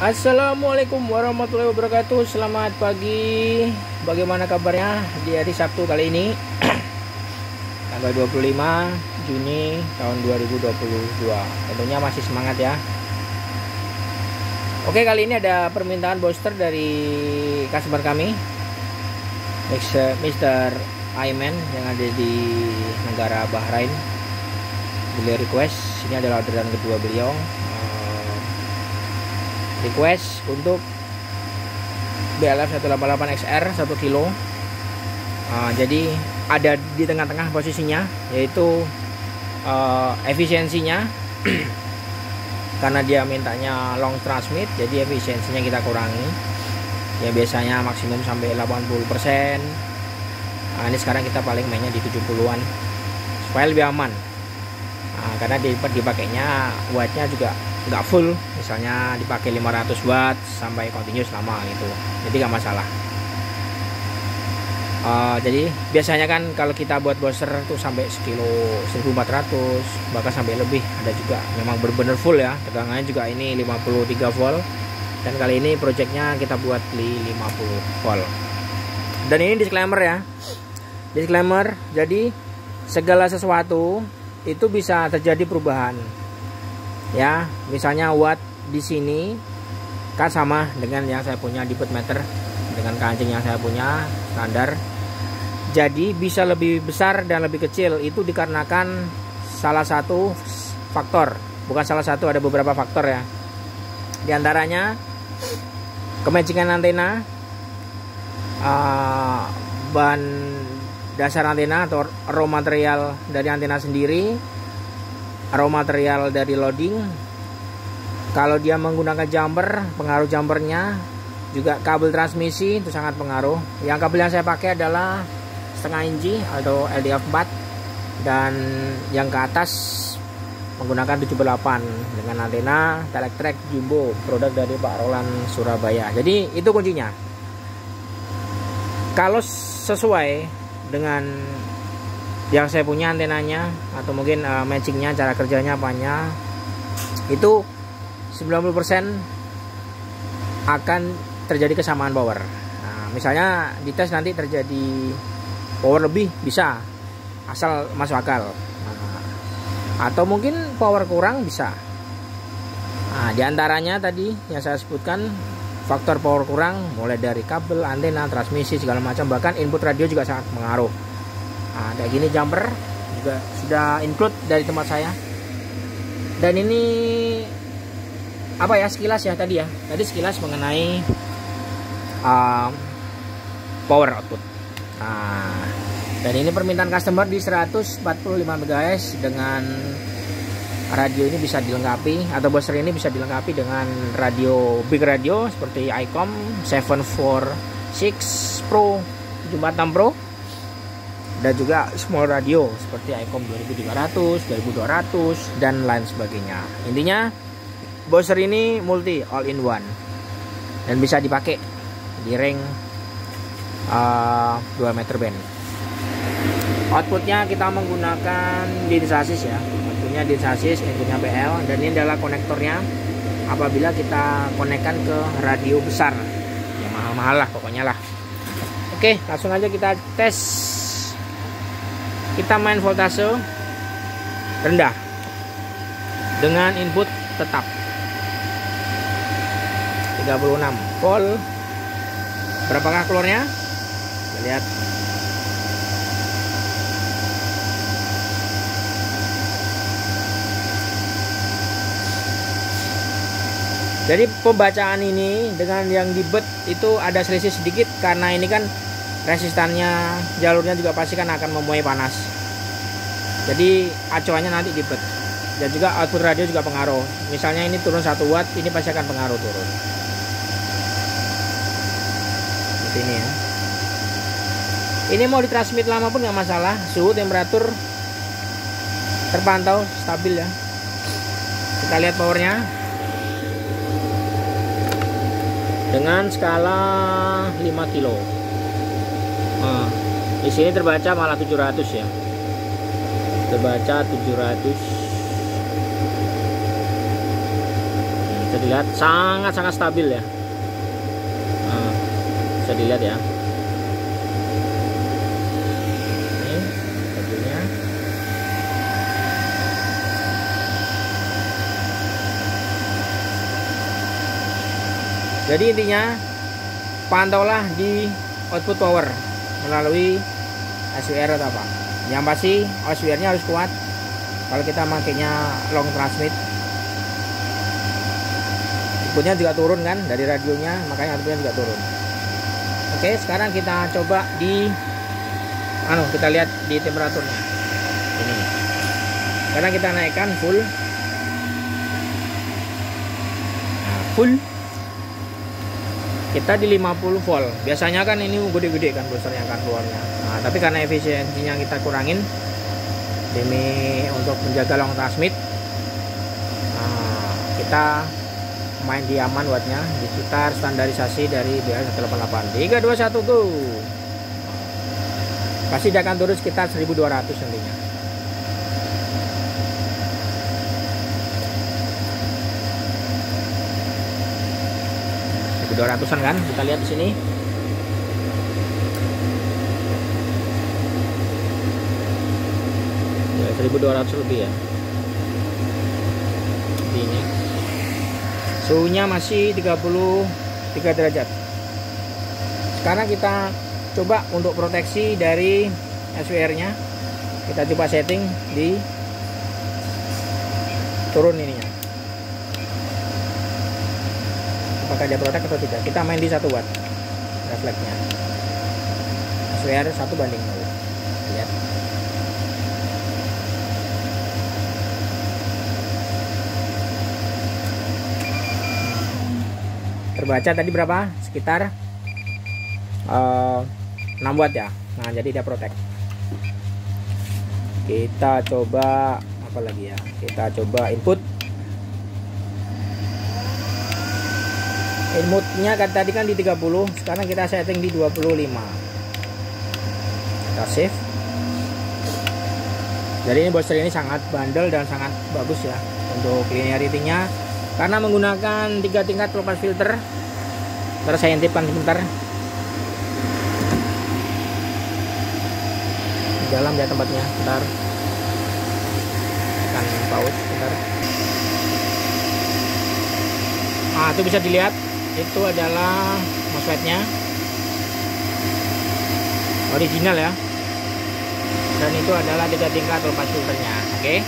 Assalamualaikum warahmatullahi wabarakatuh. Selamat pagi. Bagaimana kabarnya di hari Sabtu kali ini? Tanggal 25 Juni tahun 2022. Tentunya masih semangat ya. Oke, kali ini ada permintaan booster dari customer kami, Mr. Aiman yang ada di negara Bahrain. Beliau request, ini adalah orderan kedua beliau. Request untuk BLF 188XR 1 kilo. Jadi ada di tengah-tengah posisinya, yaitu efisiensinya karena dia mintanya long transmit, jadi efisiensinya kita kurangi ya, biasanya maksimum sampai 80%. Ini sekarang kita paling mainnya di 70-an supaya lebih aman. Karena dipakainya wattnya juga nggak full, misalnya dipakai 500 watt sampai continuous lama gitu, jadi nggak masalah. Jadi biasanya kan kalau kita buat booster tuh sampai sekilo 1400, bahkan sampai lebih ada juga, memang bener-bener full ya, tegangannya juga ini 53 volt, dan kali ini projectnya kita buat di 50 volt. Dan ini disclaimer ya, disclaimer, jadi segala sesuatu itu bisa terjadi perubahan ya. Misalnya watt di sini kan sama dengan yang saya punya di meter, dengan kancing yang saya punya standar, jadi bisa lebih besar dan lebih kecil. Itu dikarenakan salah satu faktor, bukan salah satu, ada beberapa faktor ya. Di antaranya kematchingan antena, bahan dasar antena atau raw material dari antena sendiri, raw material dari loading. Kalau dia menggunakan jumper, pengaruh jumpernya, juga kabel transmisi itu sangat pengaruh. Yang kabel yang saya pakai adalah setengah inci atau LDF4, dan yang ke atas menggunakan 78 dengan antena Teletrack Jumbo, produk dari Pak Roland Surabaya. Jadi itu kuncinya. Kalau sesuai dengan yang saya punya antenanya, atau mungkin matchingnya, cara kerjanya apanya, itu 90% akan terjadi kesamaan power. Misalnya di tes nanti terjadi power lebih, bisa, asal masuk akal. Atau mungkin power kurang, bisa. Di antaranya tadi yang saya sebutkan, faktor power kurang mulai dari kabel, antena, transmisi, segala macam, bahkan input radio juga sangat mengaruh. Kayak gini jumper juga sudah include dari tempat saya. Dan ini apa ya, sekilas ya tadi ya. Tadi sekilas mengenai power output. Dan ini permintaan customer di 145 MHz dengan radio ini bisa dilengkapi, atau booster ini bisa dilengkapi dengan radio big radio seperti ICOM 746 Pro, 76 Pro, dan juga small radio seperti ICOM 2300, 2200 dan lain sebagainya. Intinya booster ini multi all in one dan bisa dipakai di ring 2 meter band. Outputnya kita menggunakan DIN chassis ya, outputnya DIN chassis, inputnya PL, dan ini adalah konektornya apabila kita konekkan ke radio besar ya, mahal-mahal lah pokoknya lah. Oke, langsung aja kita tes. Kita main voltase rendah dengan input tetap 36 volt. Berapakah keluarnya? Kita lihat. Jadi pembacaan ini dengan yang di BET itu ada selisih sedikit, karena ini kan resistannya, jalurnya juga pasti kan akan memuai panas. Jadi acuannya nanti di BET. Dan juga output radio juga pengaruh. Misalnya ini turun 1 watt, ini pasti akan pengaruh turun. Seperti ini ya. Ini mau ditransmit lama pun nggak masalah, suhu temperatur terpantau stabil ya. Kita lihat powernya. Dengan skala 5 kilo. Di sini terbaca malah 700 ya. Terbaca 700. Bisa dilihat sangat-sangat stabil ya. Nah, bisa dilihat ya. Ini stabilnya. Jadi intinya pantaulah di output power melalui SWR atau apa. Yang pasti SWR-nya harus kuat. Kalau kita makainya long transmit, outputnya juga turun kan dari radionya, makanya outputnya juga turun. Oke, sekarang kita coba di kita lihat di temperaturnya. Ini. Sekarang kita naikkan full. Nah, full. Kita di 50 volt. Biasanya kan ini gede-gede kan boosternya kan keluarnya. Nah, tapi karena efisiensinya kita kurangin demi untuk menjaga long transmit, kita main di aman wattnya di sekitar standarisasi dari BL188. 3 2 1 go. Pasti dia akan turun sekitar 1200 nantinya. Ratusan kan, kita lihat di sini. Ya, 1200 lebih ya. Ini suhunya masih 33 derajat. Sekarang kita coba untuk proteksi dari SWR-nya. Kita coba setting di turun ininya. Apakah dia protek atau tidak? Kita main di 1 watt refleksnya. SWR 1 banding 0. Lihat. Terbaca tadi berapa? Sekitar 6 watt ya. Nah, jadi dia protek. Kita coba apa lagi ya? Kita coba input. Inputnya kan tadi kan di 30, sekarang kita setting di 25. Kita save. Jadi ini booster ini sangat bandel dan sangat bagus ya untuk linearity-nya, karena menggunakan 3 tingkat lepas filter. Ntar saya intipkan sebentar. Di dalam ya tempatnya, ntar akan pause sebentar. Nah, itu bisa dilihat. Itu adalah MOSFET-nya original ya, dan itu adalah 3 tingkat lepas filternya. Oke.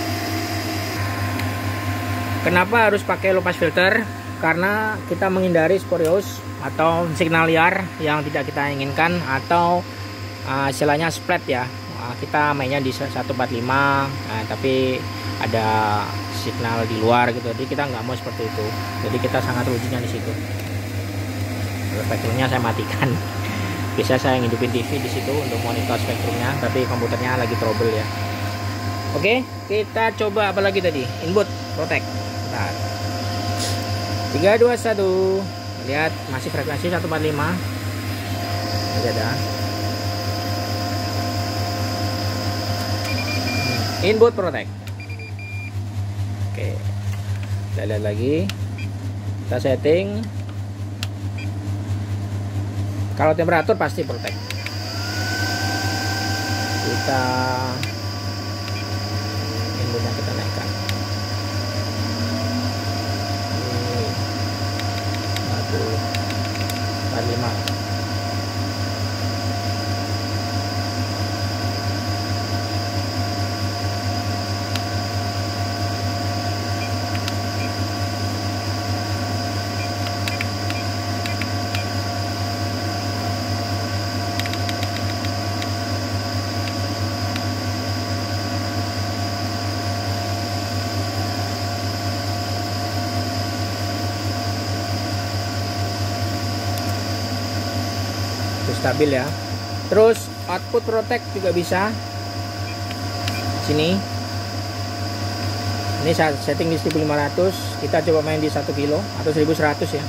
Kenapa harus pakai lepas filter? Karena kita menghindari spurious atau signal liar yang tidak kita inginkan, atau istilahnya splat ya. Kita mainnya di 145, tapi ada signal di luar gitu. Jadi kita nggak mau seperti itu. Jadi kita sangat ruginya di situ. Spektrumnya saya matikan. Bisa saya ngidupin TV di situ untuk monitor spektrumnya, tapi komputernya lagi trouble ya. Oke, kita coba apa lagi tadi? Input protect. Bentar. 3 2 1. Lihat masih frekuensi 145. Ini ada. Input protect. Oke. Kita lihat lagi. Kita setting. Kalau temperatur pasti protect. Kita inputnya kita naikkan. Ini 45. Stabil ya. Terus output protect juga bisa sini. Ini setting di 1500, kita coba main di 1 kilo atau 1100 ya.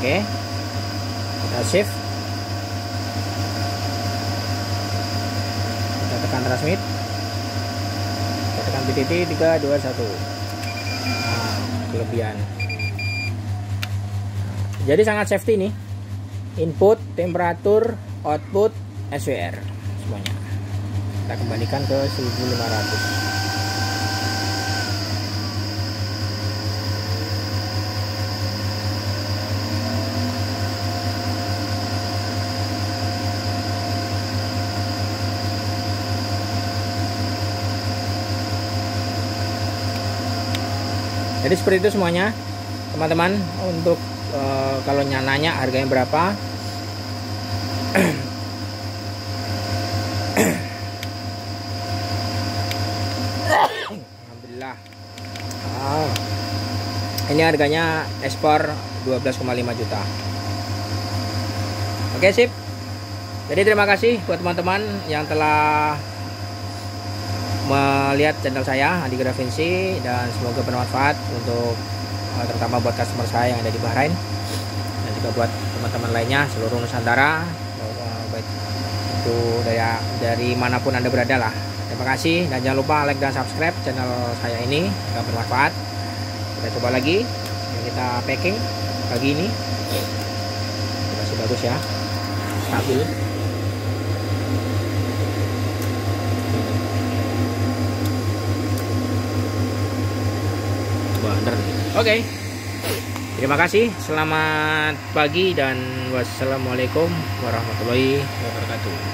Oke, kita shift, kita tekan transmit, kita tekan PTT 3 2 1. Nah, kelebihan. Jadi sangat safety nih. Input, temperatur, output, SWR semuanya. Kita kembalikan ke 1500. Jadi seperti itu semuanya teman-teman. Untuk kalau nanya harganya berapa, alhamdulillah, ini harganya ekspor 12,5 juta. Oke, sip. Jadi terima kasih buat teman-teman yang telah melihat channel saya, Andi Gravinsi, dan semoga bermanfaat untuk terutama buat customer saya yang ada di Bahrain, dan juga buat teman-teman lainnya seluruh Nusantara, baik itu dari manapun Anda berada lah. Terima kasih, dan jangan lupa like dan subscribe channel saya ini jika bermanfaat. Kita coba lagi, kita packing pagi ini masih bagus ya, stabil. Oke, terima kasih, selamat pagi, dan wassalamualaikum warahmatullahi wabarakatuh.